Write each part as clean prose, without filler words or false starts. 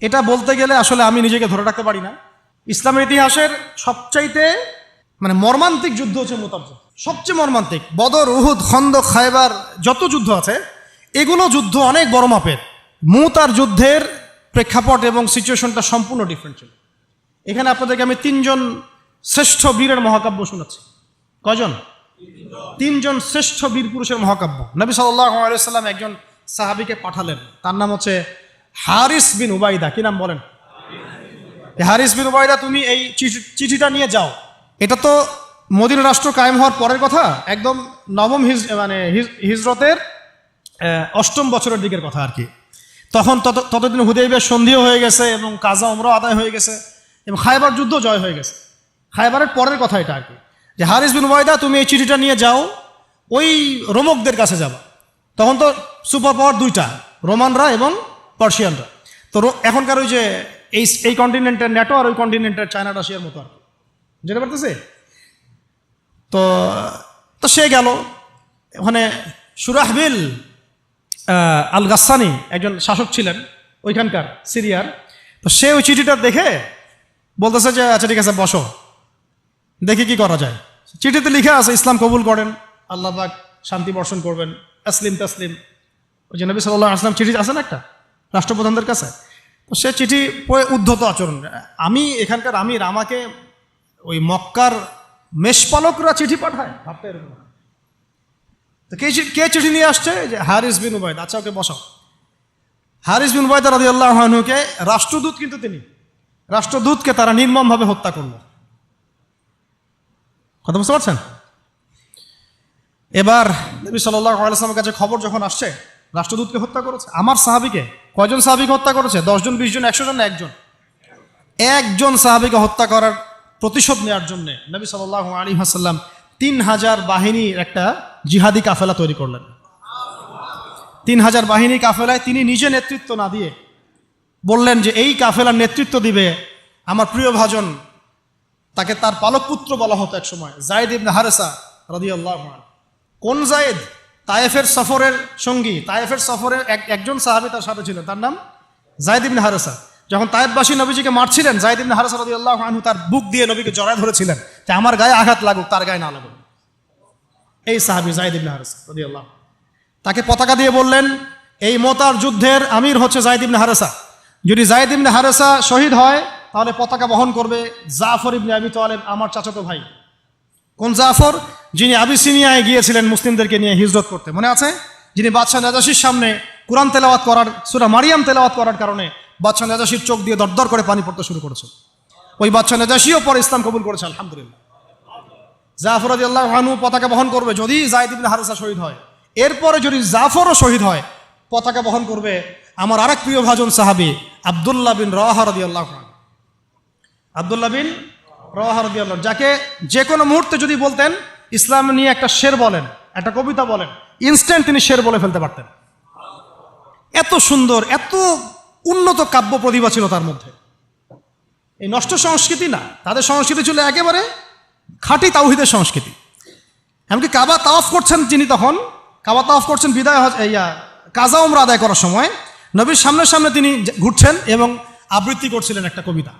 এটা বলতে গেলে আসলে আমি নিজেকে ধরে রাখতে পারি না। ইসলামের ইতিহাসের সবচাইতে মর্মান্তিক যুদ্ধ হচ্ছে মুতার যুদ্ধ, সবচেয়ে মর্মান্তিক। বদর, উহুদ, খন্দক, খায়বার যত যুদ্ধ আছে এগুলো যুদ্ধ অনেক বড় মাপের। মুতার যুদ্ধের প্রেক্ষাপট এবং সিচুয়েশনটা সম্পূর্ণ ডিফারেন্ট ছিল। এখানে আপনাদেরকে আমি 3 জন শ্রেষ্ঠ বীরের মহাকাব্য শোনাচ্ছি। কয়জন? 3 জন শ্রেষ্ঠ বীর পুরুষের মহাকাব্য। নবী সাল্লাল্লাহু আলাইহি ওয়াসাল্লাম একজন সাহাবীকে পাঠালেন, তার নাম হচ্ছে হারিস বিন উবাইদা। কি নাম বলেন? হারিস বিন উবাইদা, তুমি এই চিঠিটা নিয়ে যাও। এটা তো মদিনা রাষ্ট্র কায়েম হওয়ার পরের কথা, একদম নবম হিজরতের 8ম বছরের দিকের কথা আর কি। তখন ততদিন হুদাইবিয়ার সন্ধিও হয়ে গেছে এবং কাজা উমরা আদায় হয়ে গেছে এবং খায়বার যুদ্ধ জয় হয়ে গেছে। খায়বারের পরের কথা এটা আর কি, যে হারিস বিন উবাইদা তুমি এই চিঠিটা নিয়ে যাও, ওই রোমকদের কাছে যাবা। তখন তো সুপার পাওয়ার 2টা, রোমানরা এবং পার্সিয়ানরা। তো এখনকার ওই যে এই কন্টিনেন্টের ন্যাটো আর ওই কন্টিনেন্টের চায়না রাশিয়ার মতো আর কি, যেতে পারতেছে। তো সে গেল ওখানে। সুরাহবিল আল গাসানি একজন শাসক ছিলেন ওইখানকার সিরিয়ার। তো সে ওই চিঠিটা দেখে বলতেছে যে আচ্ছা ঠিক আছে, বসো, দেখি কি করা যায়। চিঠিতে লিখে আছে ইসলাম কবুল করেন, আল্লাহ পাক শান্তি বর্ষণ করবেন, আসলিম তাসলিম। ওই যে নবী সাল্লাল্লাহু আলাইহি ওয়াসাল্লাম চিঠি আছে না একটা রাষ্ট্রপ্রধানদের কাছে, তো সে চিঠি পড়ে উদ্ধত আচরণ। আমি এখানকার আমির, আমাকে ওই মক্কার মেষপালকরা চিঠি পাঠায়, ভাবতে এরকম। তো কে চিঠি নিয়ে আসছে? যে হারিস বিন উবাইদা। আচ্ছা ওকে বসাও। হারিস বিন উবাইদা রাদিয়াল্লাহু আনহুকে, রাষ্ট্রদূত কিন্তু তিনি, রাষ্ট্রদূতকে তারা নির্মমভাবে হত্যা করল। কথা বুঝতে পারছেন? এবার নবী সাল্লাল্লাহু আলাইহি ওয়াসাল্লামের কাছে খবর যখন আসছে রাষ্ট্রদূতকে হত্যা করেছে। আমার সাহাবীকে, কয়জন সাহাবীকে হত্যা করেছে? 10 জন, 20 জন, 100 জন না একজন সাহাবীকে হত্যা করার প্রতিশোধ নেওয়ার জন্য নবী সাল্লাল্লাহু আলাইহি ওয়াসাল্লাম 3000 বাহিনীর একটা জিহাদি কাফেলা তৈরি করলেন। 3000 বাহিনী কাফেলায় তিনি নিজে নেতৃত্ব না দিয়ে বললেন যে এই কাফেলার নেতৃত্ব দিবে আমার প্রিয় ভাজন, তাকে তার পালক পুত্র বলা হতো এক সময়, যায়েদ ইবনে হারেসা রাদিয়াল্লাহু আনহু। কোন যায়েদ? তায়েফের সফরের সঙ্গী, তায়েফের সফরে একজন সাহাবী তার সাথে ছিল, তার নাম যায়েদ ইবনে হারেসা। যখন তায়েফবাসী নবীজিকে মারছিলেন, যায়েদ ইবনে হারেসা রাদিয়াল্লাহু আনহু তার বুক দিয়ে নবীকে জড়ায় ধরেছিলেন যে আমার গায়ে আঘাত লাগুক, তার গায়ে না লাগুক। এই সাহাবী যায়েদ ইবনে হারেসা রাদিয়াল্লাহু আনহু, তাকে পতাকা দিয়ে বললেন এই মোতার যুদ্ধের আমির হচ্ছে যায়েদ ইবনে হারেসা। যদি যায়েদ ইবনে হারেসা শহীদ হয় তাহলে পতাকা বহন করবে জাফর ইবনে আবি তালেব, আমার চাচাতো ভাই। কোন জাফর? যিনি আবিসিনিয়ায় গিয়েছিলেন মুসলিমদেরকে নিয়ে হিজরত করতে, মনে আছে? যিনি বাদশাহ নাজাশির সামনে কুরআন তেলাওয়াত করার, সূরা মারিয়াম তেলাওয়াত করার কারণে বাদশাহ নাজাশির চোখ দিয়ে দরদর করে পানি পড়তে শুরু করেছে। ওই বাদশাহ নাজাশিও পরে ইসলাম কবুল করেছে, আলহামদুলিল্লাহ। জাফর রাদিয়াল্লাহু আনহু পতাকা বহন করবে যদি যায়েদ ইবনে হারেসা শহীদ হয়। এরপরে যদি জাফরও শহীদ হয়, পতাকা বহন করবে আমার আরেক প্রিয় ভাজন সাহাবী আব্দুল্লাহ বিন রাওয়াহা রাদিয়াল্লাহু আনহু। আব্দুল্লাহ বিন রাওয়াহা রাদিয়াল্লাহু, যাকে যে কোনো মুহূর্তে যদি বলতেন ইসলাম নিয়ে একটা শের বলেন, একটা কবিতা বলেন, ইনস্ট্যান্ট তিনি শের বলে ফেলতে পারতেন। এত সুন্দর, এত উন্নত কাব্য প্রতিভা ছিল তার মধ্যে। এই নষ্ট সংস্কৃতি না, তাদের সংস্কৃতি ছিল একেবারে খাঁটি তাওহীদের সংস্কৃতি। এমনকি কাবা তাওয়াফ করছেন যিনি, তখন কাবা তাওয়াফ করছেন বিদায় কাজা উমরা আদায় করার সময় নবীর সামনে সামনে তিনি ঘুরছেন এবং আবৃত্তি করছিলেন একটা কবিতা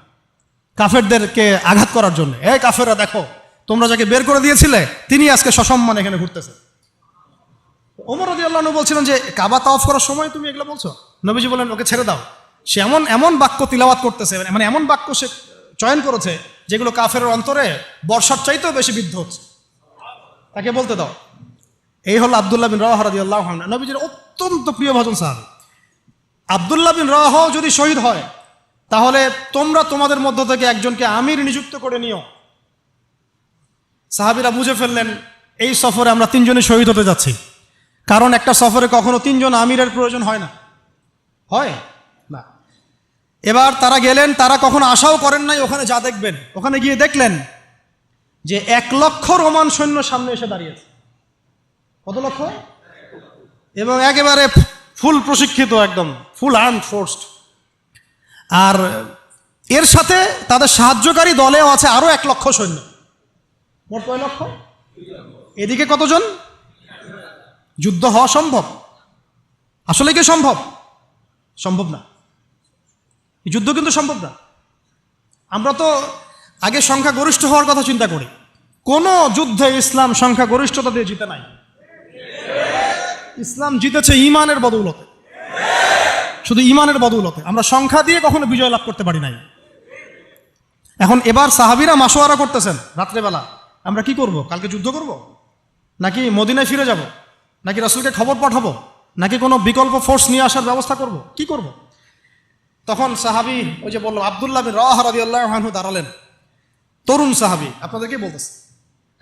কাফেরদেরকে আঘাত করার জন্য। এই কাফেররা দেখো, তোমরা যাকে বের করে দিয়েছিলে তিনি আজকে সসম্মানে এখানে ঘুরতেছে। ওমর রাদিয়াল্লাহু আনহু বলছিলেন যে কাবা তাওয়াফ করার সময় তুমি এগুলো বলছো? নবীজি বলেন ওকে ছেড়ে দাও, সে এমন বাক্য তিলাওয়াত করতেছে, এমন বাক্য সে চয়ন করেছে যেগুলো কাফেরের অন্তরে বর্ষার চাইতেও বেশি বিদ্ধ হচ্ছে, তাকে বলতে দাও। এই হলো আব্দুল্লাহ বিন রাওয়াহা রাদিয়াল্লাহু আনহু, নবীজির অত্যন্ত প্রিয় ভাজন সাহাবী। আব্দুল্লাহ বিন রাওয়াহা যদি শহীদ হয় তাহলে তোমরা তোমাদের মধ্য থেকে একজনকে আমির নিযুক্ত করে নিও। সাহাবীরা বুঝে ফেললেন এই সফরে আমরা 3 জনই শহীদ হতে যাচ্ছি, কারণ একটা সফরে কখনো 3 জন আমিরের প্রয়োজন হয় না, হয় না। এবার তারা গেলেন, তারা কখনো আশাও করেন নাই ওখানে যা দেখবেন। ওখানে গিয়ে দেখলেন যে 1 লক্ষ রোমান সৈন্য সামনে এসে দাঁড়িয়েছে। কত লক্ষ? এবং একেবারে ফুল প্রশিক্ষিত, একদম ফুল আর্মড ফোর্সড। আর এর সাথে তাদের সাহায্যকারী দলেও আছে আরো 1 লক্ষ সৈন্য। মোট কয় লক্ষ? এদিকে কতজন? যুদ্ধ হওয়া সম্ভব? আসলে কি সম্ভব? সম্ভব না। এই যুদ্ধ কিন্তু সম্ভব না। আমরা তো আগে সংখ্যাগরিষ্ঠ হওয়ার কথা চিন্তা করি। কোনো যুদ্ধে ইসলাম সংখ্যাগরিষ্ঠতা দিয়ে জিতে নাই। ইসলাম জিতেছে ইমানের বদৌলতে, শুধু ইমানের বদৌলতে। আমরা সংখ্যা দিয়ে কখনো বিজয় লাভ করতে পারি নাই। এখন এবার সাহাবীরা মাশওয়ারা করতেছেন রাত্রেবেলা, আমরা কি করব? কালকে যুদ্ধ করব, নাকি মদিনায় ফিরে যাব, নাকি রাসূলকে খবর পাঠাবো, নাকি কোনো বিকল্প ফোর্স নিয়ে আসার ব্যবস্থা করব, কি করব? তখন সাহাবী ওই যে বললাম আব্দুল্লাহ বিন রাওয়াহা রাদিয়াল্লাহু আনহু দাঁড়ালেন। তরুণ সাহাবী, আপনাদেরকে বলতেছে,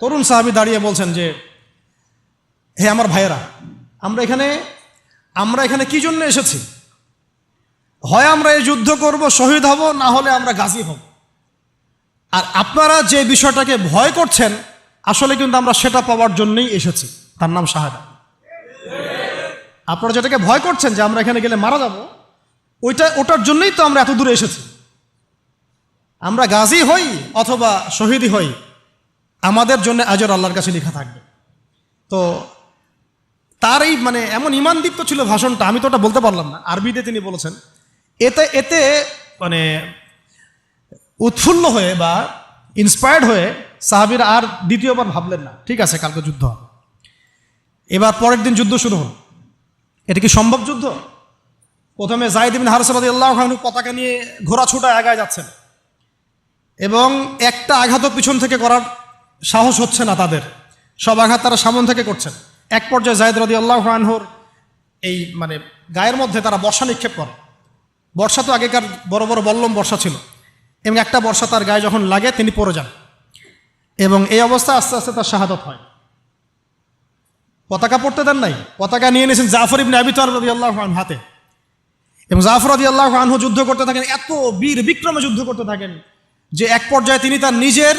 তরুণ সাহাবী দাঁড়িয়ে বলছেন যে, হে আমার ভাইয়েরা, আমরা এখানে কি জন্য এসেছি? হয় আমরা এই যুদ্ধ করব, শহীদ হব, না হলে আমরা গাজী হব। আর আপনারা যে বিষয়টাকে ভয় করছেন, আসলে কিন্তু আমরা সেটা পাওয়ার জন্যই এসেছি, তার নাম শাহাদাত। আপনারা যেটাকে ভয় করছেন যে আমরা এখানে গেলে মারা যাব, ওটার জন্যই তো আমরা এত দূরে এসেছি। আমরা গাজী হই অথবা শহীদই হই, আমাদের জন্য আজর আল্লাহর কাছে লেখা থাকবে। তো তার এই মানে এমন ঈমানদীপ্ত ছিল ভাষণটা, আমি তো ওটা বলতে পারলাম না, আরবিতে তিনি বলেছেন। এতে মানে উৎফুল্ল হয়ে বা ইন্সপায়ার্ড হয়ে সাহাবীরা আর দ্বিতীয়বার ভাবলেন না, ঠিক আছে কালকে যুদ্ধ হবে। এবার পরের দিন যুদ্ধ শুরু হল। এটা কি সম্ভব যুদ্ধ? প্রথমে যায়েদ ইবনে হারেসা রাদিয়াল্লাহু আনহু পতাকা নিয়ে ঘোড়া ছুটা আগায় যাচ্ছেন, এবং একটা আঘাতও পিছন থেকে করার সাহস হচ্ছে না তাদের, সব আঘাত তারা সামন থেকে করছেন। এক পর্যায়ে যায়েদ রাদিয়াল্লাহু আনহুর এই মানে গায়ের মধ্যে তারা বর্ষা নিক্ষেপ করে। বর্ষা তো আগেকার বড় বড় বল্লম বর্ষা ছিল, এবং একটা বর্ষা তার গায়ে যখন লাগে তিনি পড়ে যান, এবং এই অবস্থায় আস্তে আস্তে তার শাহাদাত হয়। পতাকা পড়তে দেন নাই, পতাকা নিয়ে নিয়েছেন জাফর ইবনে আবি তালিব রাদিয়াল্লাহু আনহু হাতে, এবং জাফর রাদিয়াল্লাহু আনহু যুদ্ধ করতে থাকেন, এত বীর বিক্রমে যুদ্ধ করতে থাকেন যে এক পর্যায়ে তিনি তার নিজের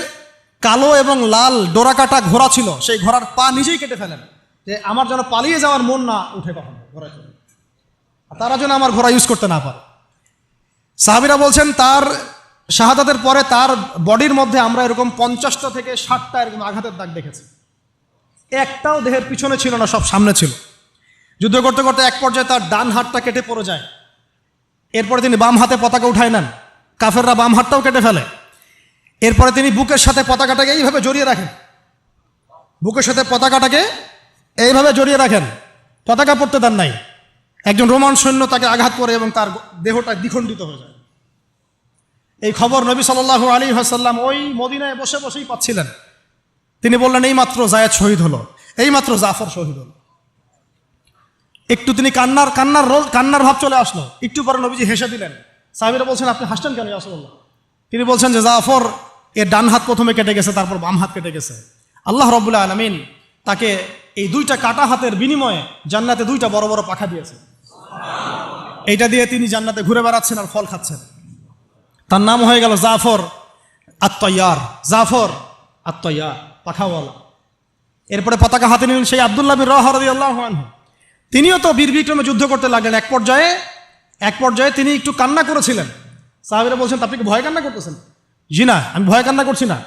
কালো এবং লাল ডোরাকাটা ঘোড়া ছিল, সেই ঘোড়ার পা নিজেই কেটে ফেলেন, যে আমার যেন পালিয়ে যাওয়ার মন না উঠে কখনো ঘোড়া চলে, তারা যেন আমার ঘোড়া ইউজ করতে না পারে। সাহাবীরা বলছেন তার শাহাদাতের পরে তার বডির মধ্যে আমরা এরকম 50টা থেকে 60টা এরকম আঘাতের দাগ দেখেছি। একটাও দেহের পিছনে ছিল না, সব সামনে ছিল। যুদ্ধ করতে করতে এক পর্যায়ে তার ডান হাতটা কেটে পড়ে যায়। এরপরে তিনি বাম হাতে পতাকা উঠায় নেন, কাফেররা বাম হাতটাও কেটে ফেলে। এরপরে তিনি বুকের সাথে পতাকাটাকে এইভাবে জড়িয়ে রাখেন, বুকের সাথে পতাকাটাকে এইভাবে জড়িয়ে রাখেন, পতাকা পড়তে দেন নাই। একজন রোমান সৈন্য তাকে আঘাত করে এবং তার দেহটা দ্বিখণ্ডিত হয়ে যায়। এই খবর নবী সাল্লাল্লাহু আলাইহি ওয়াসাল্লাম ওই মদিনায় বসে বসেই পাচ্ছিলেন। তিনি বললেন, এই মাত্র যায়েদ শহীদ হলো, এই মাত্র জাফর শহীদ হলো। একটু তিনি কান্নার ভাব চলে আসলো। একটু পরে নবীজি হেসে দিলেন। সাহাবীরা বলছেন, আপনি হাসছেন কেন ইয়া রাসূলুল্লাহ? তিনি বলছেন যে জাফর এর ডান হাত প্রথমে কেটে গেছে, তারপর বাম হাত কেটে গেছে। আল্লাহ রাব্বুল আলামিন তাকে এই দুইটা কাটা হাতের বিনিময়ে জান্নাতে দুইটা বড় বড় পাখা দিয়েছে। এইটা দিয়ে তিনি জান্নাতে ঘুরে বেড়াচ্ছেন আর ফল খাচ্ছেন। তার নাম হয়ে গেল জাফর আত-তাইয়ার, জাফর আত-তাইয়ার, পাখাওয়ালা। এরপরে পতাকা হাতে নিলেন সেই আব্দুল্লাহ বিন রাওয়াহা রাদিয়াল্লাহু আনহু। তিনিও তো বীর বিক্রমে যুদ্ধ করতে লাগলেন। এক পর্যায়ে তিনি একটু কান্না করেছিলেন। সাহাবীরা বলছেন, আপনি কি ভয় কান্না করতেছেন? জি না, আমি ভয় কান্না করছি না,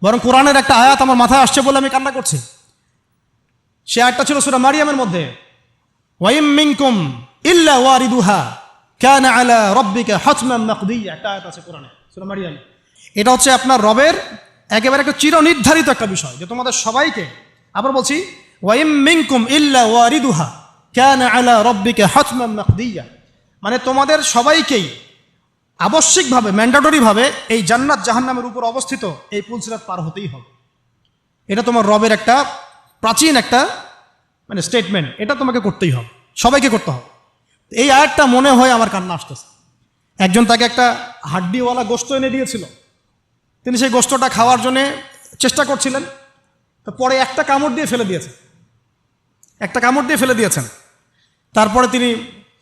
বরং কোরআনের একটা আয়াত আমার মাথায় আসছে বলে আমি কান্না করছি। সে আয়াতটা ছিল সূরা মারিয়ামের মধ্যে, ওয়াইম মিনকুম ইল্লা ওয়ারিদুহা কানা আলা রাব্বিকা হাতমান মাকদিয়া, একটা আয়াত আছে কোরআনে সূরা মারিয়াম। এটা হচ্ছে আপনার রবের একেবারে একটা চিরনির্ধারিত একটা বিষয়, যে তোমাদের সবাইকে, আবার বলছি, ওয়াইম মিনকুম ইল্লা ওয়ারিদুহা কানা আলা রাব্বিকা হাতমান মাকদিয়া, মানে তোমাদের সবাইকেই আবশ্যিকভাবে, ম্যান্ডেটরিভাবে এই জান্নাত জাহান্নামের উপর অবস্থিত এই পুলসিরাত পার হতেই হবে। এটা তোমার রবের একটা প্রাচীন একটা মানে স্টেটমেন্ট, এটা তোমাকে করতেই হবে, সবাইকে করতে হবে। এই আয়াতটা মনে হয় আমার কান্না আসতেছে। একজন তাকে একটা হাড্ডিওয়ালা গোশত এনে দিয়েছিল, তিনি সেই গোশতটা খাওয়ার জন্যে চেষ্টা করছিলেন, তো পরে একটা কামড় দিয়ে ফেলে দিয়েছেন। তারপরে তিনি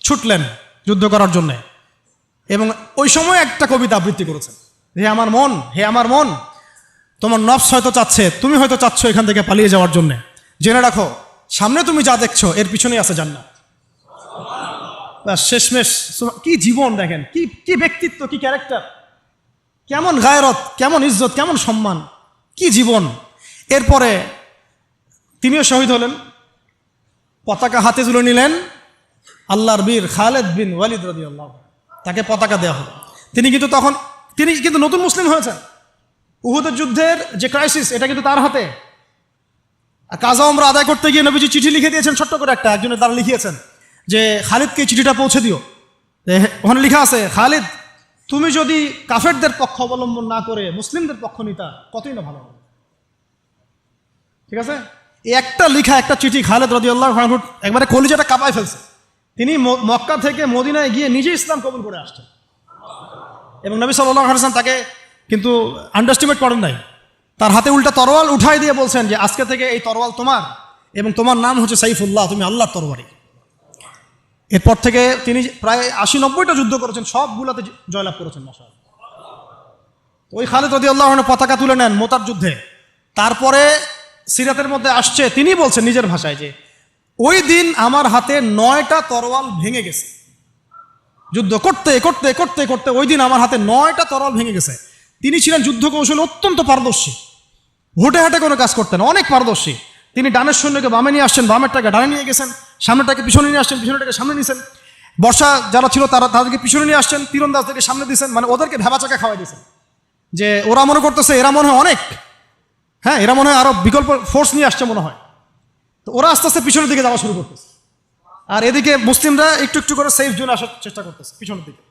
ছুটলেন যুদ্ধ করার জন্যে, এবং ওই সময় একটা কবিতা আবৃত্তি করেছেন, হে আমার মন, তোমার নফস হয়তো চাচ্ছে, তুমি হয়তো চাচ্ছ এখান থেকে পালিয়ে যাওয়ার জন্যে, জেনে রাখো সামনে তুমি যা দেখছো এর পিছনেই আছে জান্নাত। শেষমেশ কি জীবন দেখেন, কি ব্যক্তিত্ব, কি ক্যারেক্টার, কেমন গায়রত, কেমন ইজ্জত, কেমন সম্মান, কি জীবন। এরপরে তিনিও শহীদ হলেন, পতাকা হাতে তুলে নিলেন আল্লাহর বীর খালেদ বিন ওয়ালিদ রাদিয়াল্লাহু, তাকে পতাকা দেওয়া হলো। তিনি কিন্তু নতুন মুসলিম হয়েছেন। উহুদের যুদ্ধের যে ক্রাইসিস, এটা কিন্তু তার হাতে। কাজা ওমরা আদায় করতে গিয়ে নবীজি চিঠি লিখে দিয়েছেন, ছোট্ট করে একজনের দ্বারা লিখিয়েছেন যে খালিদকে চিঠিটা পৌঁছে দিও। ওখানে লেখা আছে, খালিদ তুমি যদি কাফেরদের পক্ষ অবলম্বন না করে মুসলিমদের পক্ষ নিতা কতই না ভালো হবে। ঠিক আছে, এই একটা লেখা, একটা চিঠি খালিদ রাদিয়াল্লাহু আনহু একবারে কলিজাটা কাঁপায় ফেলছে। তিনি মক্কা থেকে মদিনায় গিয়ে নিজে ইসলাম কবুল করে আসছেন, এবং নবী সাল্লাল্লাহু আলাইহি ওয়াসাল্লাম তাকে কিন্তু আন্ডারস্টিমেট করেন নাই। তার হাতে উল্টা তরোয়াল উঠাই দিয়ে বলছেন যে আজকে থেকে এই তরোয়াল তোমার, এবং তোমার নাম হচ্ছে সাইফুল্লাহ, তুমি আল্লাহর তরবারি। এরপর থেকে তিনি প্রায় 80-90টা যুদ্ধ করেছেন, সবগুলোতে জয়লাভ করেছেন মাশাআল্লাহ। ওই খালিদ রাদিয়াল্লাহু আনহু পতাকা তুলে নেন মোতার যুদ্ধে। তারপরে সিরাতের মধ্যে আসছে, তিনি বলছেন নিজের ভাষায় যে ওই দিন আমার হাতে 9টা তরোয়াল ভেঙে গেছে। যুদ্ধ করতে করতে করতে করতে ওই দিন আমার হাতে 9টা তরোয়াল ভেঙে গেছে। তিনি ছিলেন যুদ্ধ কৌশলে অত্যন্ত পারদর্শী, হুটে হাটে কোনো কাজ করতেন, অনেক পারদর্শী। তিনি ডানের সৈন্যকে বামে নিয়ে আসছেন, বামেরটাকে ডানে নিয়ে গেছেন, সামনেটাকে পিছনে নিয়ে আসছেন, পিছনেটাকে সামনে নিয়েছেন। বর্ষা যারা ছিল তাদেরকে পিছনে নিয়ে আসছেন, তীরন্দাজদেরকে সামনে দিয়েছেন, মানে ওদেরকে ভেবাচাকা খাওয়াই দিয়েছেন যে ওরা মনে করতেছে এরা মনে হয় অনেক, হ্যাঁ এরা মনে হয় আরো বিকল্প ফোর্স নিয়ে আসছে মনে হয়। তো ওরা আস্তে আস্তে পিছনের দিকে যাওয়া শুরু করতেছে, আর এদিকে মুসলিমরা একটু একটু করে সেফ জোনে আসার চেষ্টা করতেছে পিছনের দিকে।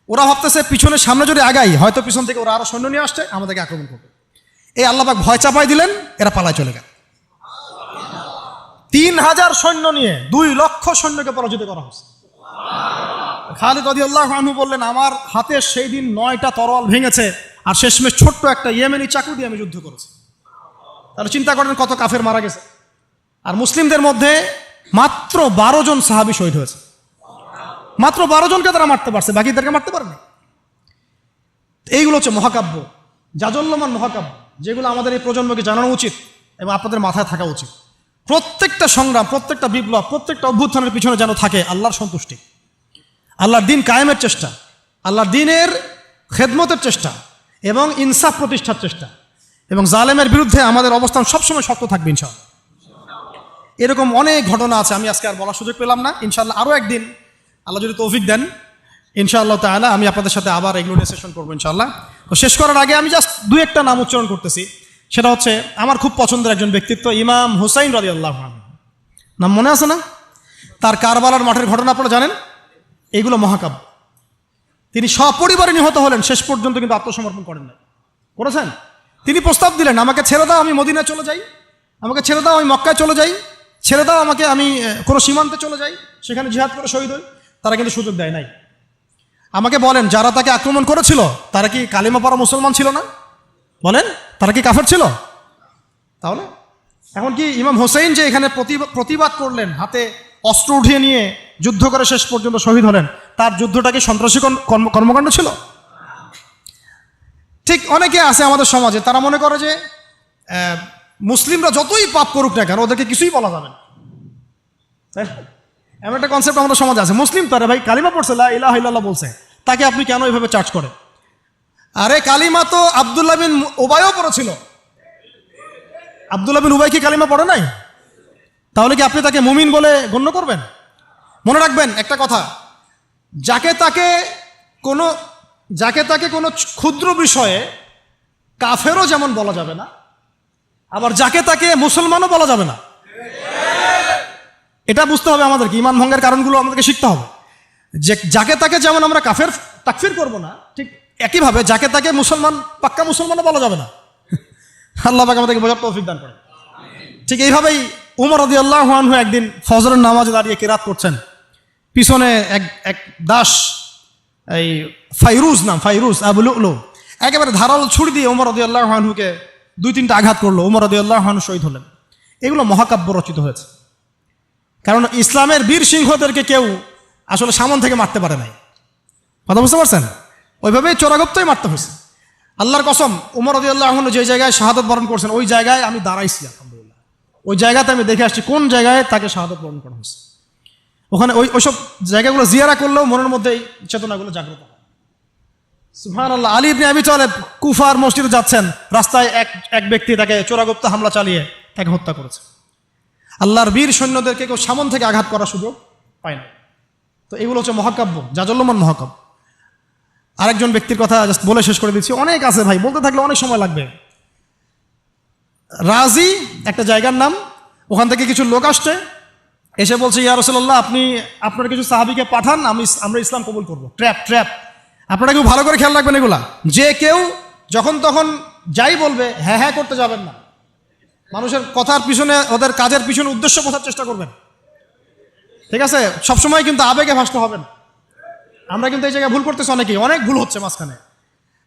ওরা ভাবতেছে পিছনের সামনে যদি আগাই হয়তো পিছন থেকে ওরা আরো সৈন্য নিয়ে আসছে, আমাদেরকে আক্রমণ করবে। এই আল্লাহ পাক ভয় চাপাই দিলেন, এরা পালায় চলে গেল। 3000 সৈন্য নিয়ে 2 লক্ষ সৈন্যকে পরাজিত করা হয়েছে। খালিদ রাদিয়াল্লাহু আনহু বললেন আমার হাতে সেই দিন 9টা তরোয়াল ভেঙেছে, আর শেষমেশ ছোট্ট একটা ইয়েমেনি চাকু দিয়ে আমি যুদ্ধ করেছি। তাহলে চিন্তা করেন কত কাফের মারা গেছে। আর মুসলিমদের মধ্যে মাত্র 12 জন সাহাবী শহীদ হয়েছে। মাত্র 12 জনকে তারা মারতে পারছে, বাকিদেরকে মারতে পারেনি। এইগুলো হচ্ছে মহাকাব্য, জাজল্যমান মহাকাব্য, যেগুলো আমাদের এই প্রজন্মকে জানানো উচিত এবং আপনাদের মাথায় থাকা উচিত। প্রত্যেকটা সংগ্রাম, প্রত্যেকটা বিপ্লব, প্রত্যেকটা অভ্যুত্থানের পিছনে যেন থাকে আল্লাহর সন্তুষ্টি, আল্লাহর দিন কায়েমের চেষ্টা, আল্লাহর দিনের খেদমতের চেষ্টা এবং ইনসাফ প্রতিষ্ঠার চেষ্টা, এবং জালেমের বিরুদ্ধে আমাদের অবস্থান সবসময় শক্ত থাকবে ইনশাআল্লাহ। এরকম অনেক ঘটনা আছে, আমি আজকে আর বলার সুযোগ পেলাম না। ইনশাআল্লাহ আরও একদিন আল্লাহ যদি তৌফিক দেন ইনশাআল্লাহ তাআলা আমি আপনাদের সাথে আবার এগুলো নিয়ে সেশন করবো ইনশাআল্লাহ। তো শেষ করার আগে আমি জাস্ট 2-1টা নাম উচ্চারণ করতেছি। সেটা হচ্ছে আমার খুব পছন্দের একজন ব্যক্তিত্ব, ইমাম হুসাইন রাদিয়াল্লাহু আনহু। নাম মনে আছে না? তার কারবালার মাঠের ঘটনা আপনারা জানেন। এইগুলো মহাকাব্য। তিনি সপরিবারে নিহত হলেন, শেষ পর্যন্ত কিন্তু আত্মসমর্পণ করেন না, করেছেন। তিনি প্রস্তাব দিলেন আমাকে ছেড়ে দাও, আমি মদিনায় চলে যাই, আমাকে ছেড়ে দাও, আমি মক্কায় চলে যাই, ছেড়ে দাও আমাকে, আমি কোনো সীমান্তে চলে যাই, সেখানে জিহাদ করে শহীদ হই। তারা কিন্তু সুযোগ দেয় নাই। আমাকে বলেন যারা তাকে আক্রমণ করেছিল তারা কি কালিমা পড়া মুসলমান ছিল না? বলেন তারা কি কাফের ছিল? তাহলে এখন কি ইমাম হোসেইন যে এখানে প্রতিবাদ করলেন, হাতে অস্ত্র উঠিয়ে নিয়ে যুদ্ধ করে শেষ পর্যন্ত শহীদ হলেন, তার যুদ্ধটা কি সন্ত্রাসী কর্মকাণ্ড ছিল? ঠিক অনেকে আছে আমাদের সমাজে, তারা মনে করে যে মুসলিমরা যতই পাপ করুক না কেন ওদেরকে কিছুই বলা যাবে না। এমন একটা কনসেপ্ট আমাদের সমাজে আছে, মুসলিম তো, আরে ভাই কালিমা পড়ছে, লা ইলাহা ইল্লাল্লাহ বলছে, তাকে আপনি কেন এইভাবে চার্জ করেন? আরে কালিমা তো আব্দুল্লাহ বিন উবাইও পড়েছিল। আব্দুল্লাহ বিন উবাই কি কালিমা পড়ে নাই? তাহলে কি আপনি তাকে মুমিন বলে গণ্য করবেন? মনে রাখবেন একটা কথা, যাকে তাকে কোনো ক্ষুদ্র বিষয়ে কাফেরও যেমন বলা যাবে না, আবার যাকে তাকে মুসলমানও বলা যাবে না। এটা বুঝতে হবে আমাদেরকে, ঈমান ভঙ্গের কারণগুলো আমাদেরকে শিখতে হবে। যে যাকে তাকে যেমন আমরা কাফের তাকফির করব না, ঠিক একইভাবে যাকে তাকে মুসলমান, পাক্কা মুসলমানও বলা যাবে না। আল্লাহ পাক আমাদেরকে বোঝার তৌফিক দান করেন। ঠিক এইভাবেই উমর রাদিয়াল্লাহু আনহু একদিন ফজরের নামাজে দাঁড়িয়ে কিরাত করছেন, পিছনে এক দাস, এই ফাইরুজ আবু লুলু, একেবারে ধারালো ছুরি দিয়ে উমর রাদিয়াল্লাহু আনহুকে 2-3টা আঘাত করলো। উমর রাদিয়াল্লাহু আনহু শহীদ হলেন। এগুলো মহাকাব্য রচিত হয়েছে, কারণ ইসলামের বীর সিংহদেরকে কেউ আসলে সামন থেকে মারতে পারে নাই। কথা বুঝতে পারছেন? ওইভাবেই চোরাগপ্তই মারতে হয়েছে। আল্লাহর কসম, উমর রাদিয়াল্লাহু আনহু যে জায়গায় শাহাদত বরণ করছেন ওই জায়গায় আমি দাঁড়াইছি, আলহামদুলিল্লাহ। ওই জায়গাতে আমি দেখে আসছি কোন জায়গায় তাকে শাহাদত বরণ করা হয়েছে। ওখানে ওইসব জায়গাগুলো জিয়ারা করলেও মনের মধ্যে এই চেতনাগুলো জাগ্রত হয়। সুবহানাল্লাহ। আলী ইবনে আবি তালেব কুফার মসজিদে যাচ্ছেন, রাস্তায় এক ব্যক্তি তাকে চোরাগপ্ত হামলা চালিয়ে তাকে হত্যা করেছে। আল্লাহর বীর সৈন্যদেরকে কেউ সামন থেকে আঘাত করার সুযোগ পায় না। তো এগুলো হচ্ছে মহাকাব্য, জাজল্যমান মহাকাব্য। আরেকজন ব্যক্তির কথা জাস্ট বলে শেষ করে দিচ্ছি, অনেক আছে ভাই, বলতে থাকলে অনেক সময় লাগবে। রাজি একটা জায়গার নাম, ওখান থেকে কিছু লোক আসছে, এসে বলছে ইয়া রাসূলুল্লাহ আপনি আপনার কিছু সাহাবীকে পাঠান, আমরা ইসলাম কবুল করবো। ট্র্যাপ। আপনারা কেউ ভালো করে খেয়াল রাখবেন এগুলা, যে কেউ যখন তখন যাই বলবে হ্যাঁ করতে যাবেন না। মানুষের কথার পিছনে, ওদের কাজের পিছনে উদ্দেশ্য বোঝার চেষ্টা করবেন, ঠিক আছে? সবসময় কিন্তু আবেগে ভাসতে হবে না। আমরা কিন্তু এই জায়গায় ভুল করতেছি, অনেক ভুল হচ্ছে মাঝখানে।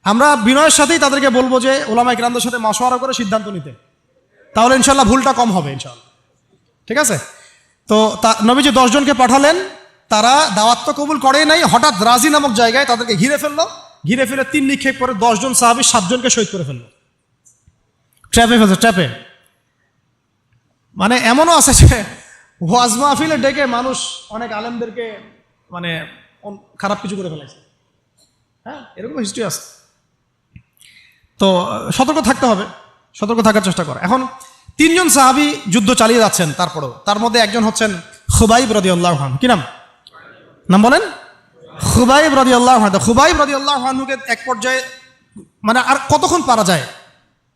আমরা বিনয়ের সাথেই তাদেরকে বলবো যে ওলামায়ে কেরামদের সাথে মাশওয়ারা করে সিদ্ধান্ত নিতে, তাহলে ইনশাল্লাহ ভুলটা কম হবে ইনশাল্লাহ, ঠিক আছে? তো নবীজি 10 জনকে পাঠালেন, তারা দাওয়াত তো কবুল করেই নাই, হঠাৎ রাজি নামক জায়গায় তাদেরকে ঘিরে ফেলে 3 নিক্ষেপ করে 10 জন সাহাবী 7 জনকে শহীদ করে ফেললো। ট্র্যাপে। মানে এমনও আছে যে ওয়াজ মাহফিলে ডেকে মানুষ অনেক আলেমদেরকে মানে খারাপ কিছু করে ফেলেছে। হ্যাঁ, এরকম হিস্ট্রি আছে। তো সতর্ক থাকতে হবে, সতর্ক থাকার চেষ্টা করে। এখন 3 জন সাহাবী যুদ্ধ চালিয়ে যাচ্ছেন, তারপরেও তার মধ্যে একজন হচ্ছেন খুবাইব রাদিয়াল্লাহু আনহু। কি নাম বলেন? খুবাইব রাদিয়াল্লাহু আনহু। খুবাইব রাদিয়াল্লাহু আনহুকে এক পর্যায়ে মানে আর কতক্ষণ পারা যায়,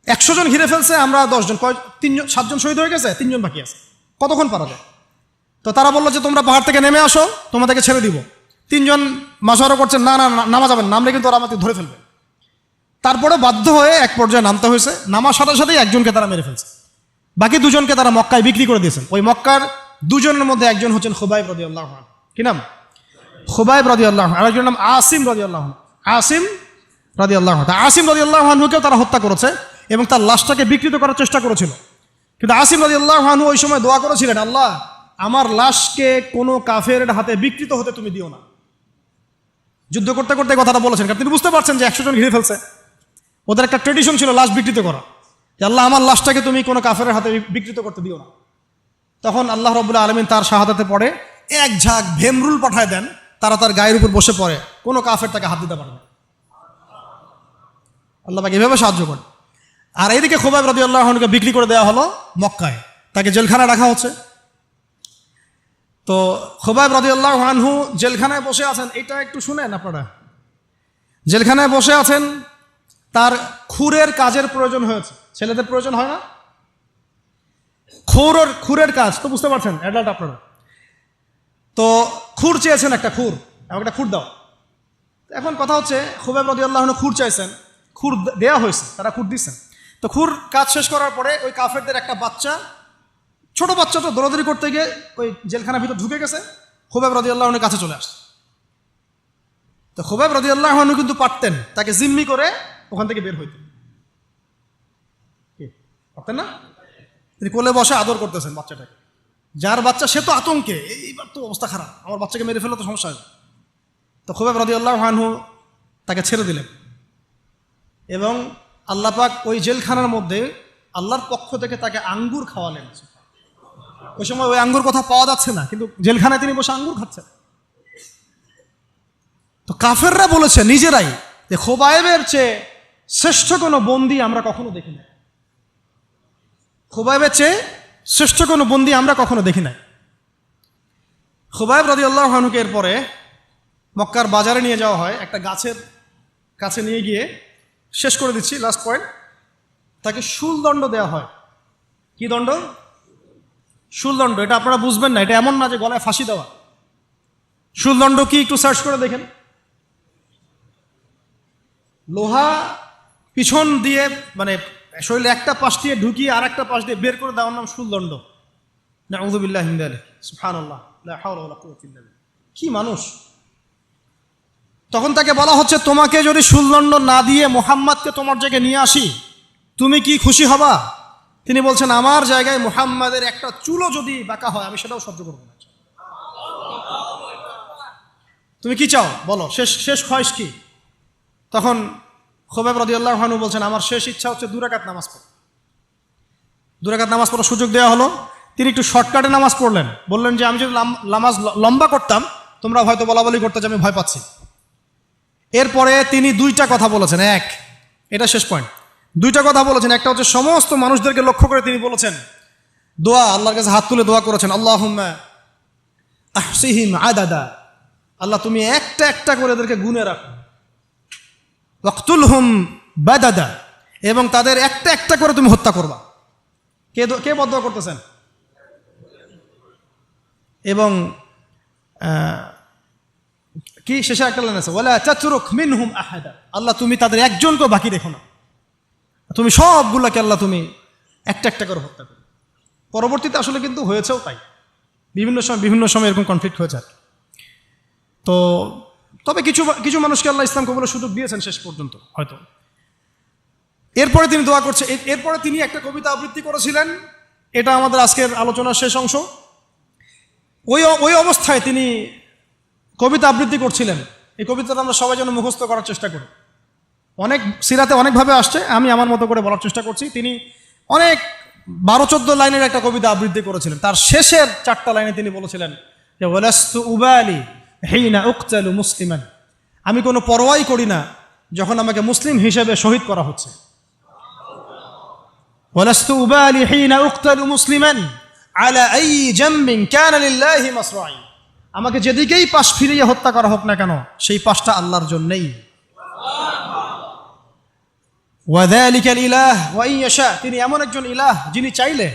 100 জন ঘিরে ফেলছে, আমরা 10 জন, 7 জন শহীদ হয়ে গেছে, 3 জন বাকি আছে, কতক্ষণ পারা যায়? তো তারা বললো যে তোমরা পাহাড় থেকে নেমে আসো, তোমাদেরকে ছেড়ে দিব। 3 জন মাশওয়ারা করছেন, না নামা যাবেন, নামলে কিন্তু ওরা আমাকে ধরে ফেলবে। তারপরে বাধ্য হয়ে এক পর্যায়ে নামতে হয়েছে, নামার সাথে সাথেই একজনকে তারা মেরে ফেলছে, বাকি 2 জনকে তারা মক্কায় বিক্রি করে দিয়েছেন। ওই মক্কার 2 জনের মধ্যে একজন হচ্ছেন খুবাইব রাদিয়াল্লাহু আনহু। কি নাম? খুবাইব রাদিয়াল্লাহু আনহু। আরেকজনের নাম আসিম রাদিয়াল্লাহু আনহু। আসিম রাদিয়াল্লাহু আনহুকেও তারা হত্যা করেছে এবং তার লাশটাকে বিকৃত করার চেষ্টা করেছিল। কিন্তু আসিম রাদিয়াল্লাহু আনহু ওই সময় দোয়া করেছিলেন, আল্লাহ আমার লাশকে কোনো কাফেরের হাতে বিকৃত হতে তুমি দিও না। যুদ্ধ করতে করতে কথাটা বলেছেন, কারণ তিনি বুঝতে পারছেন যে 100 জন ঘিরে ফেলছে। ওদের একটা ট্রেডিশন ছিল লাশ বিকৃত করা, যে আল্লাহ আমার লাশটাকে তুমি কোনো কাফেরের হাতে বিকৃত করতে দিও না। তখন আল্লাহ রাব্বুল আলামিন তার শাহাদাতে পড়ে এক ঝাঁক ভেমরুল পাঠায় দেন, তারা তার গায়ের উপর বসে পড়ে, কোনো কাফের তাকে হাত দিতে পারে না। আল্লাহ পাক এভাবে সাহায্য করেন। আর এইদিকে খুবাইব রাদিয়াল্লাহু আনহুকে বিক্রি করে দেওয়া হলো মক্কায়, তাকে জেলখানায় রাখা হচ্ছে। তো খুবাইব রাদিয়াল্লাহু আনহু জেলখানায় বসে আছেন, এটা একটু শুনেন আপনারা। জেলখানায় বসে আছেন, তার খুরের কাজের প্রয়োজন হয়েছে। ছেলেদের প্রয়োজন হয় না? খুরের কাজ তো বুঝতে পারছেন, অ্যাডাল্ট আপনারা। তো খুর চেয়েছেন, একটা খুর, আমাকে একটা খুর দাও। এখন কথা হচ্ছে খুবাইব রাদিয়াল্লাহু আনহু খুর চাইছেন, খুর দেয়া হয়েছে, তারা খুর দিচ্ছেন। তো খুর কাজ শেষ করার পরে ওই কাফেরদের একটা বাচ্চা, ছোট বাচ্চাটা দৌড়াদৌড়ি করতে গিয়ে ওই জেলখানার ভিতর ঢুকে গেছে, খুবাইব রাদিয়াল্লাহু আনহুর কাছে চলে আসছে। তো খুবাইব রাদিয়াল্লাহু আনহু কিন্তু পারতেন তাকে জিম্মি করে ওখান থেকে বের হইতেন, পারতেন না? তিনি কোলে বসে আদর করতেছেন বাচ্চাটাকে, যার বাচ্চা সে তো আতঙ্কে, এইবার তো অবস্থা খারাপ, আমার বাচ্চাকে মেরে ফেললে তো সমস্যা হবে। তো খুবাইব রাদিয়াল্লাহু আনহু তাকে ছেড়ে দিলেন এবং আল্লাহ পাক ওই জেলখানার মধ্যে আল্লাহর পক্ষ থেকে তাকে আঙ্গুর খাওয়ালেন। ওই সময় ওই আঙ্গুর কথা পাওয়া যাচ্ছে না, কিন্তু জেলখানায় তিনি বসে আঙ্গুর খাচ্ছেন। তো কাফেররা বলেছে নিজেরাই যে খুবাইবের চেয়ে শ্রেষ্ঠ কোনো বন্দী আমরা কখনো দেখি না, খুবাইবের চেয়ে শ্রেষ্ঠ কোনো বন্দী আমরা কখনো দেখি নাই। খুবাইব রাদিয়াল্লাহু আনহুকে এরপরে মক্কার বাজারে নিয়ে যাওয়া হয়, একটা গাছের কাছে নিয়ে গিয়ে, শেষ করে দিচ্ছি লাস্ট পয়েন্ট, তাকে শুলদণ্ড দেওয়া হয়। কি দণ্ড? শুলদণ্ড। এটা আপনারা বুঝবেন না, এটা এমন না যে গলায় ফাঁসি দেওয়া। শুলদণ্ড কি একটু সার্চ করে দেখেন। লোহা পিছন দিয়ে মানে শরীরে একটা পাশ দিয়ে ঢুকিয়ে আর একটা পাশ দিয়ে বের করে দেওয়ার নাম শুলদণ্ড। নাউযু বিল্লাহি মিন যালিক, সুবহানাল্লাহ, লা হাওলা ওয়ালা কুওয়াতা ইল্লা বিল্লাহ। কি মানুষ! তখন তাকে বলা হচ্ছে, তোমাকে যদি শুলদণ্ড না দিয়ে মুহাম্মাদকে তোমার জায়গায় নিয়ে আসি, তুমি কি খুশি হবা? তিনি বলছেন, আমার জায়গায় মুহাম্মাদের একটা চুলও যদি বাঁকা হয় আমি সেটাও সহ্য করবো না। তুমি কি চাও বলো, শেষ খয়েশ কি? তখন খুবাইব রাদিয়াল্লাহু আনহু বলছেন, আমার শেষ ইচ্ছা হচ্ছে 2 রাকাত নামাজ পড়া। 2 রাকাত নামাজ পড়ার সুযোগ দেওয়া হলো, তিনি একটু শর্টকাটে নামাজ পড়লেন। বললেন যে আমি যদি নামাজ লম্বা করতাম তোমরা হয়তো বলাবলি করতে যে আমি ভয় পাচ্ছি। এরপরে তিনি 2টা কথা বলেছেন। এটা শেষ পয়েন্ট। 2টা কথা বলেছেন। একটা হচ্ছে সমস্ত মানুষদেরকে লক্ষ্য করে তিনি বলেছেন দোয়া, আল্লাহর কাছে হাত তুলে দোয়া করেছেন, আল্লাহুম্মা আহসিহিম আদাদা, আল্লাহ তুমি একটা একটা করে এদেরকে গুনে রাখো। ওয়াকতুলহুম বাদাদা, এবং তাদের একটা একটা করে তুমি হত্যা করবা। কে বদদোয়া করতেছেন? এবং কি শেষে একটা লাইন আছে, ওয়ালা তাতরুক মিনহুম আহাদা, আল্লাহ তুমি তাদের একজনকেও বাকি রেখো না, তুমি সবগুলোকে আল্লাহ তুমি একটা একটা করে হত্যা করো। পরবর্তীতে আসলে কিন্তু হয়েছেও তাই, বিভিন্ন সময় এরকম কনফ্লিক্ট হয়েছে আর কি। তো তবে কিছু মানুষকে আল্লাহ ইসলাম কবুলের সুযোগ দিয়েছেন শেষ পর্যন্ত হয়তো। এরপরে তিনি দোয়া করছে, এরপরে তিনি একটা কবিতা আবৃত্তি করেছিলেন, এটা আমাদের আজকের আলোচনার শেষ অংশ। ওই অবস্থায় তিনি কবিতা আবৃত্তি করছিলেন। এই কবিতাটা আমরা সবাই যেন মুখস্থ করার চেষ্টা করি। অনেক সিরাতে অনেকভাবে আসছে, আমি আমার মতো করে বলার চেষ্টা করছি। তিনি অনেক 12-14 লাইনের একটা কবিতা আবৃত্তি করেছিলেন। তার শেষের 4টা লাইনে তিনি বলেছিলেন যে ওয়ালাস্তু উবালি হিনা উকতালু মুসলিমান, আমি কোনো পরোয়াই করি না যখন আমাকে মুসলিম হিসেবে শহীদ করা হচ্ছে। ওয়ালাস্তু উবালি হিনা উকতালু মুসলিমান আলা আই জামবিন কানা লিল্লাহি মাসরাই, আমাকে যেদিকেই পাশ ফিরিয়ে হত্যা করা হোক না কেন সেই পাশটা আল্লাহর জন্যই। ওয়াযালিকাল ইলাহ ওয়া ইন ইয়াশা, তিনি এমন একজন ইলাহ যিনি চাইলে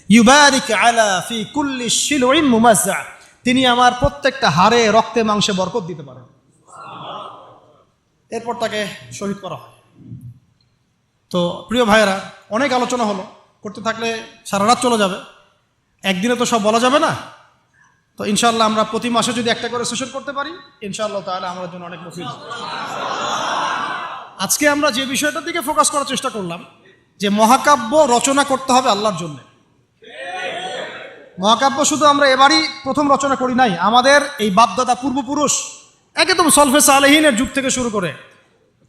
ইউবারিক আলা ফি কুল্লি শিলউইন মুমাজ্জা, তিনি আমার প্রত্যেকটা হাড়ে রক্তে মাংসে বরকত দিতে পারেন। এরপর তাকে শহীদ করা হয়। তো প্রিয় ভাইয়েরা, অনেক আলোচনা হলো, করতে থাকলে সারা রাত চলে যাবে, একদিনে তো সব বলা যাবে না। তো ইনশাআল্লাহ আমরা প্রতি মাসে যদি একটা করে সেশন করতে পারি, ইনশাআল্লাহ তাআলা আমাদের জন্য অনেক মুফিদ। আজকে আমরা যে বিষয়টার দিকে ফোকাস করার চেষ্টা করলাম যে মহাকাব্য রচনা করতে হবে আল্লাহর জন্য। মহাকাব্য শুধু আমরা এবারই প্রথম রচনা করি নাই, আমাদের এই বাপদাদা পূর্বপুরুষ একদম সলফে সালেহিনের যুগ থেকে শুরু করে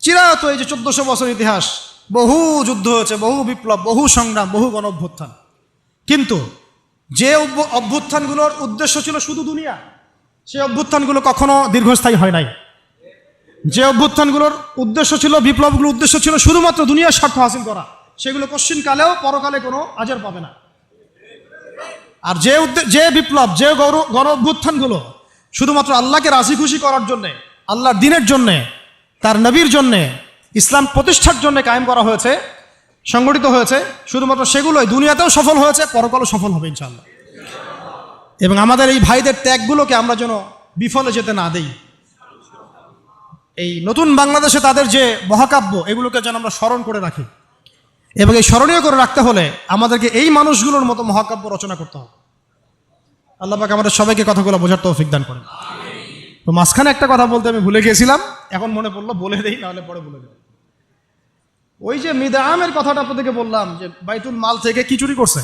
চিরায়ত এই যে 1400 বছর ইতিহাস, বহু যুদ্ধ হয়েছে, বহু বিপ্লব, বহু সংগ্রাম, বহু গণ অভ্যুত্থান। কিন্তু যে অভ্যুত্থানগুলোর উদ্দেশ্য ছিল শুধু দুনিয়া, সেই অভ্যুত্থানগুলো কখনো দীর্ঘস্থায়ী হয় নাই। যে অভ্যুত্থানগুলোর উদ্দেশ্য ছিল, বিপ্লবগুলোর উদ্দেশ্য ছিল শুধুমাত্র দুনিয়ার স্বার্থ হাসিল করা, সেগুলো কশ্চিনকালেও পরকালে কোনো আজর পাবে না। আর যে বিপ্লব, যে গণ অভ্যুত্থানগুলো শুধুমাত্র আল্লাহকে রাজি খুশি করার জন্যে, আল্লাহর দ্বীনের জন্যে, তার নবীর জন্যে, ইসলাম প্রতিষ্ঠার জন্য কায়েম করা হয়েছে, সংগঠিত হয়েছে, শুধুমাত্র সেগুলোই দুনিয়াতেও সফল হয়েছে, পরকালও সফল হবে ইনশাআল্লাহ। এবং আমাদের এই ভাইদের ত্যাগগুলোকে আমরা যেন বিফলে যেতে না দেই। এই নতুন বাংলাদেশে তাদের যে মহাকাব্য, এগুলোকে যেন আমরা স্মরণ করে রাখি। এবং এই স্মরণীয় করে রাখতে হলে আমাদেরকে এই মানুষগুলোর মতো মহাকাব্য রচনা করতে হবে। আল্লাহ পাক আমাদের সবাইকে কথাগুলো বোঝার তৌফিক দান করেন। তো মাঝখানে একটা কথা বলতে আমি ভুলে গিয়েছিলাম, এখন মনে পড়লো, বলে দেই, নাহলে পরে ভুলে যাবো। ওই যে মিদআমের কথাটা আপনাদেরকে বললাম যে বাইতুল মাল থেকে কি চুরি করছে।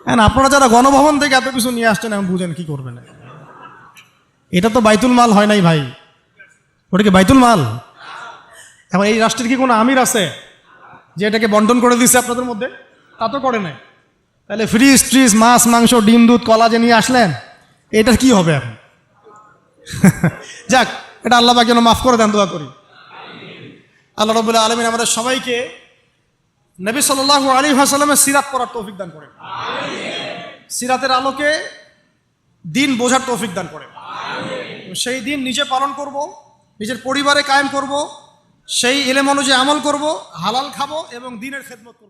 হ্যাঁ, আপনারা যারা গণভবন থেকে এত কিছু নিয়ে আসছেন, এখন বুঝেন কি করবেন। এটা তো বাইতুল মাল হয় নাই ভাই, ওটা কি বাইতুল মাল? এখন এই রাষ্ট্রের কি কোনো আমির আছে যে এটাকে বন্টন করে দিচ্ছে আপনাদের মধ্যে? তা তো করে নাই। তাহলে ফ্রিজ ট্রিজ, মাছ মাংস, ডিম দুধ কলা যে নিয়ে আসলেন, এটার কি হবে এখন? যাক, এটা আল্লাহ পাক যেন মাফ করে দেন, দোয়া করি। আল্লাহ রাব্বুল আলামিন আমাদের সবাইকে নবী সাল্লাল্লাহু আলাইহি ওয়াসাল্লামের সিরাত পড়ার তৌফিক দান করেন, সিরাতের আলোকে দিন বোঝার তৌফিক দান করেন। সেই দিন নিজে পালন করব, নিজের পরিবারে কায়েম করব, সেই ইলম অনুযায়ী আমল করব, হালাল খাবো এবং দ্বীনের খেদমত করব।